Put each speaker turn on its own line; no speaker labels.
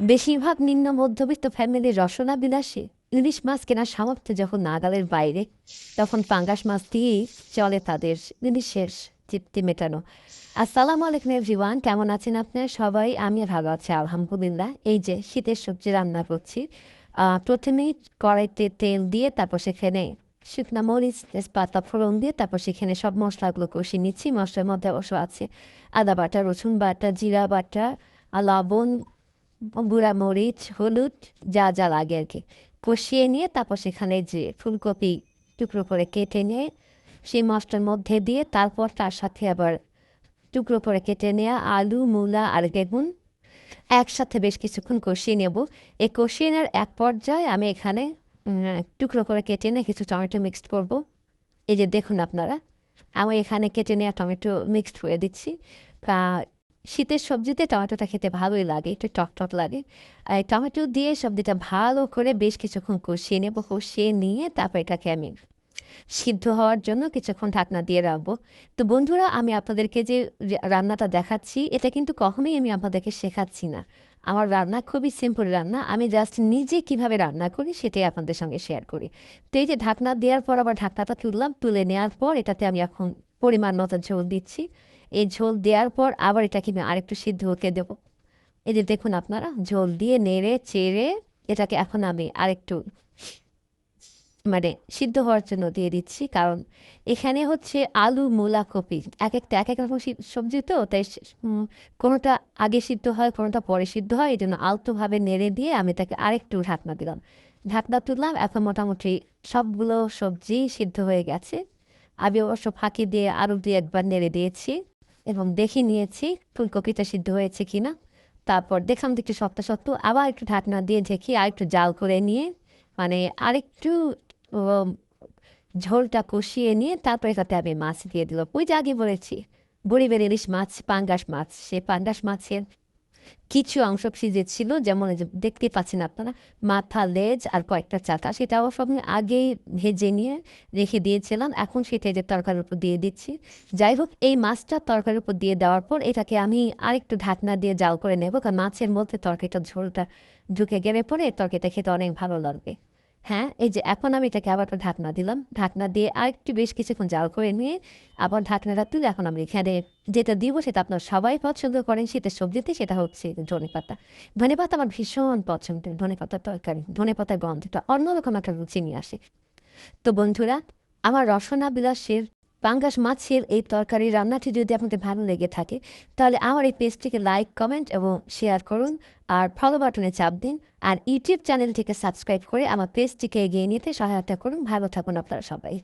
বেশিরভাগ নিম্ন মধ্যবিত্ত ফ্যামিলির রসনা বিলাসী ইলিশ মাছ কেনার সামর্থ্য যখন নাগালের বাইরে, তখন পাঙ্গাস মাছ দিয়েই চলে তাদের ইলিশের তৃপ্তি মেটানো। আসসালামু আলাইকুম এভরিওয়ান, কেমন আছেন আপনারা সবাই? আমি ভালো আছি আলহামদুলিল্লাহ। এই যে শীতের সবজি রান্না করছি। প্রথমেই কড়াইতে তেল দিয়ে তারপর সেখানে শুকনা মরিচ তেজপাতা ফোড়ন দিয়ে তারপর সেখানে সব মশলাগুলো কষিয়ে নিচ্ছি। মশলার মধ্যে অবশ্য আছে আদা বাটা, রসুন বাটা, জিরা বাটা, লবণ, গুঁড়া মরিচ, হলুদ, যা যা লাগে আর কি কষিয়ে নিয়ে তারপর সেখানে যে ফুলকপি টুকরো করে কেটে নিয়ে সেই মশলার মধ্যে দিয়ে তারপর তার সাথে আবার টুকরো করে কেটে নেওয়া আলু, মূলা আর বেগুন একসাথে বেশ কিছুক্ষণ কষিয়ে নেব। এই কষিয়ে নেওয়ার এক পর্যায়ে আমি এখানে টুকরো করে কেটে নিয়ে কিছু টমেটো মিক্সড করব। এই যে দেখুন আপনারা, আমি এখানে কেটে নেওয়া টমেটো মিক্সড করে দিচ্ছি। শীতের সবজিতে টমেটোটা খেতে ভালোই লাগে, একটু টক টক লাগে। আর এই টমেটো দিয়ে সবজিটা ভালো করে বেশ কিছুক্ষণ কষিয়ে নেব। কষিয়ে নিয়ে তারপর এটাকে আমি সিদ্ধ হওয়ার জন্য কিছুক্ষণ ঢাকনা দিয়ে রাখবো। তো বন্ধুরা, আমি আপনাদেরকে যে রান্নাটা দেখাচ্ছি এটা কিন্তু কখনোই আমি আপনাদেরকে শেখাচ্ছি না। আমার রান্না খুবই সিম্পল রান্না, আমি জাস্ট নিজে কিভাবে রান্না করি সেটাই আপনাদের সঙ্গে শেয়ার করি। তো এই যে ঢাকনা দেওয়ার পর আবার ঢাকনাটা তুললাম, তুলে নেওয়ার পর এটাতে আমি এখন পরিমাণ মতো ঝোল দিচ্ছি। এই ঝোল দেওয়ার পর আবার এটাকে আমি আরেকটু সিদ্ধ হতে দেবো। এই যে দেখুন আপনারা, ঝোল দিয়ে নেড়ে চেড়ে এটাকে এখন আমি আরেকটু মানে সিদ্ধ হওয়ার জন্য দিয়ে দিচ্ছি। কারণ এখানে হচ্ছে আলু, মূলা, কপি এক একটা এক এক রকম সবজি, তো তাই কোনোটা আগে সিদ্ধ হয় কোনোটা পরে সিদ্ধ হয়, এই জন্য আলতোভাবে নেড়ে দিয়ে আমি তাকে আরেকটু ঢাকনা দিলাম। ঢাকনা তুললাম, এখন মোটামুটি সবগুলো সবজি সিদ্ধ হয়ে গেছে। আমি অবশ্য ফাঁকি দিয়ে আরও দুই একবার নেড়ে দিয়েছি এবং দেখে নিয়েছি ফুলকপিটা সিদ্ধ হয়েছে কিনা। তারপর দেখলাম যে একটু শক্ত শক্ত, আবার একটু ঢাকনা দিয়ে ঢেকে আর একটু জাল করে নিয়ে মানে আরেকটু উম, ঝোলটা কষিয়ে নিয়ে তারপর এটাতে আমি মাছ দিয়ে দিল। ওই যে আগে বলেছি বরিবের ইলিশ মাছ, পাঙ্গাস মাছ, সে পাঙ্গাস মাছের কিছু অংশ ফ্রিজে ছিল, যেমন এই যে দেখতে পাচ্ছেন আপনারা, মাথা, লেজ আর কয়েকটা চাকা, সেটাও সব আমি আগেই ভেজে নিয়ে রেখে দিয়েছিলাম। এখন সেটা এই যে তরকারির উপর দিয়ে দিচ্ছি। যাই হোক, এই মাছটা তরকারির উপর দিয়ে দেওয়ার পর এটাকে আমি আরেকটু ঢাকনা দিয়ে জাল করে নেব, কারণ মাছের মধ্যে তরকারিটা ঝোলটা ঢুকে গেলে পরে তরকারিটা খেতে অনেক ভালো লাগবে। হ্যাঁ, এই যে এখন আমি এটাকে আবার একটা ঢাকনা দিলাম, ঢাকনা দিয়ে আরেকটু বেশ কিছুক্ষণ জাল করে নিয়ে আবার ঢাকনাটা তুলে এখন আমি এখানে যেটা দিব সেটা আপনার সবাই পছন্দ করেন শীতের সবজিতে, সেটা হচ্ছে ধনেপাতা। ধনেপাতা আমার ভীষণ পছন্দের, ধনেপাতার তরকারি, ধনেপাতার গন্ধটা অন্যরকম একটা রুচি নিয়ে আসে। তো বন্ধুরা, আমার রসনা বিলাসের পাঙ্গাস মাছের এই তরকারি রান্নাটি যদি আপনাদের ভালো লেগে থাকে তাহলে আমার এই পেজটিকে লাইক, কমেন্ট এবং শেয়ার করুন আর ফলো বাটনে চাপ দিন। আর ইউটিউব চ্যানেলটিকে সাবস্ক্রাইব করে আমার পেজটিকে এগিয়ে নিতে সহায়তা করুন। ভালো থাকুন আপনারা সবাই।